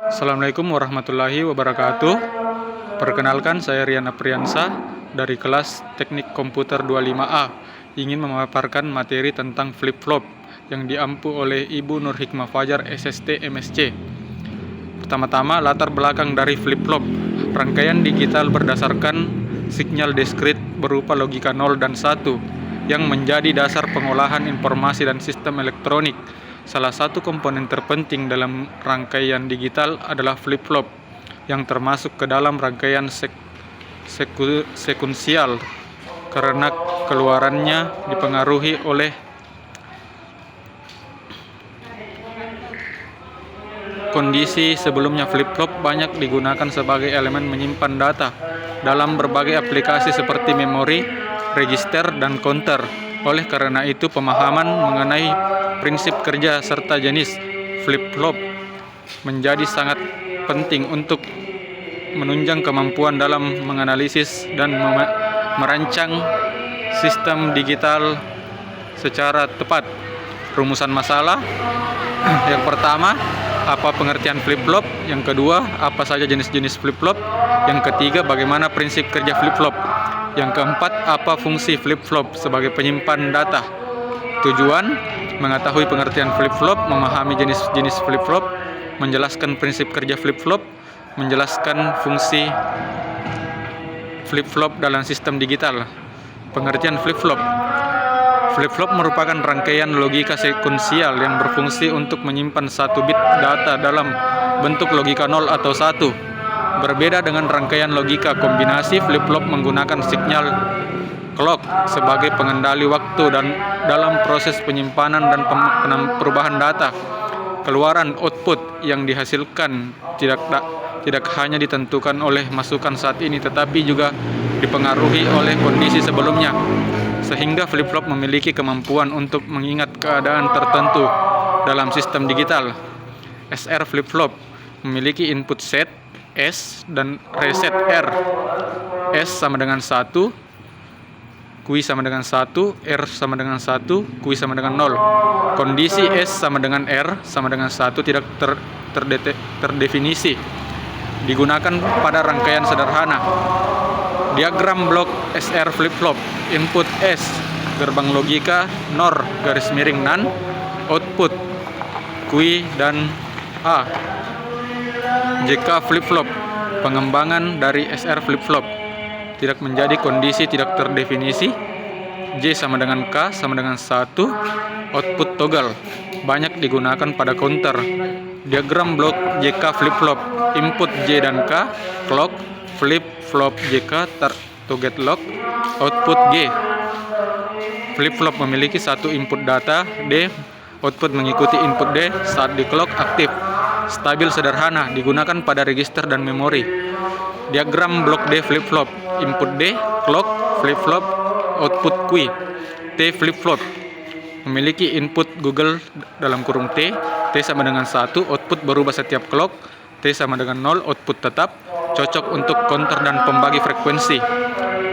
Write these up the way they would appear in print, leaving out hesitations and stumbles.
Assalamualaikum warahmatullahi wabarakatuh. Perkenalkan, saya Rian Apriansa dari kelas Teknik Komputer 25A, ingin memaparkan materi tentang flip-flop yang diampu oleh Ibu Nur Hikmah Fajar, SST MSc. Pertama-tama, latar belakang dari flip-flop. Rangkaian digital berdasarkan sinyal diskrit berupa logika 0 dan 1 yang menjadi dasar pengolahan informasi dan sistem elektronik. Salah satu komponen terpenting dalam rangkaian digital adalah flip-flop, yang termasuk ke dalam rangkaian sekuensial karena keluarannya dipengaruhi oleh kondisi sebelumnya. Flip-flop banyak digunakan sebagai elemen menyimpan data dalam berbagai aplikasi seperti memori, register, dan counter. Oleh karena itu, pemahaman mengenai prinsip kerja serta jenis flip-flop menjadi sangat penting untuk menunjang kemampuan dalam menganalisis dan merancang sistem digital secara tepat. Rumusan masalah: yang pertama, apa pengertian flip-flop? Yang kedua, apa saja jenis-jenis flip-flop? Yang ketiga, bagaimana prinsip kerja flip-flop? Yang keempat, apa fungsi flip-flop sebagai penyimpan data? Tujuan: mengetahui pengertian flip-flop, memahami jenis-jenis flip-flop, menjelaskan prinsip kerja flip-flop, menjelaskan fungsi flip-flop dalam sistem digital. Pengertian flip-flop. Flip-flop merupakan rangkaian logika sekuensial yang berfungsi untuk menyimpan satu bit data dalam bentuk logika 0 atau 1. Berbeda dengan rangkaian logika kombinasi, flip-flop menggunakan sinyal clock sebagai pengendali waktu dan dalam proses penyimpanan dan perubahan data. Keluaran output yang dihasilkan tidak hanya ditentukan oleh masukan saat ini, tetapi juga dipengaruhi oleh kondisi sebelumnya, sehingga flip-flop memiliki kemampuan untuk mengingat keadaan tertentu dalam sistem digital. SR flip-flop memiliki input set S dan reset R. S sama dengan 1, Q sama dengan 1, R sama dengan 1, Q sama dengan 0. Kondisi S sama dengan R sama dengan 1 tidak terdefinisi. Digunakan pada rangkaian sederhana. Diagram blok SR flip-flop. Input S, gerbang logika NOR _NaN, output Q dan A. JK flip-flop, pengembangan dari SR flip-flop, tidak menjadi kondisi tidak terdefinisi. J sama dengan K sama dengan 1, output toggle, banyak digunakan pada counter. Diagram blok JK flip-flop. Input J dan K, clock, flip-flop JK, target lock, output G. Flip-flop memiliki satu input data D, output mengikuti input D saat di clock aktif. Stabil sederhana, digunakan pada register dan memori. Diagram blok D flip-flop. Input D, clock, flip-flop, output Q. T flip-flop memiliki input Google dalam kurung T sama dengan 1, output berubah setiap clock. T sama dengan 0, output tetap, cocok untuk counter dan pembagi frekuensi.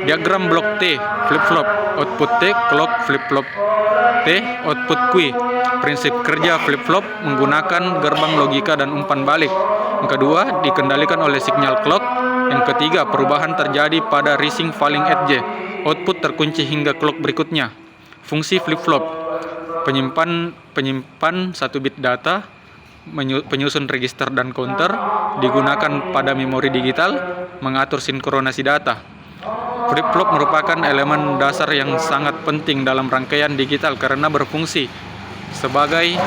Diagram blok T flip-flop. Output T, clock, flip-flop T, output Q. Prinsip kerja flip-flop menggunakan gerbang logika dan umpan balik. Yang kedua, dikendalikan oleh sinyal clock. Yang ketiga, perubahan terjadi pada rising falling edge. Output terkunci hingga clock berikutnya. Fungsi flip-flop: penyimpan satu bit data, penyusun register dan counter, digunakan pada memori digital, mengatur sinkronasi data. Flip-flop merupakan elemen dasar yang sangat penting dalam rangkaian digital karena berfungsi sebagai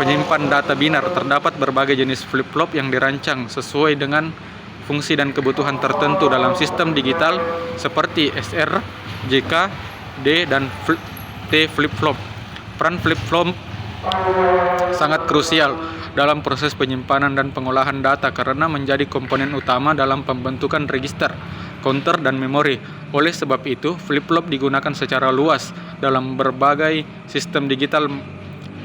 penyimpan data binar. Terdapat berbagai jenis flip-flop yang dirancang sesuai dengan fungsi dan kebutuhan tertentu dalam sistem digital seperti SR, JK, D, dan T flip-flop. Peran flip-flop sangat krusial dalam proses penyimpanan dan pengolahan data karena menjadi komponen utama dalam pembentukan register, counter, dan memori. Oleh sebab itu, flip-flop digunakan secara luas dalam berbagai sistem digital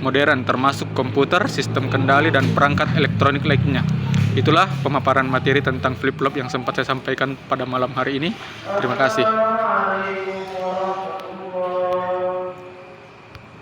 modern, termasuk komputer, sistem kendali, dan perangkat elektronik lainnya. Itulah pemaparan materi tentang flip-flop yang sempat saya sampaikan pada malam hari ini. Terima kasih.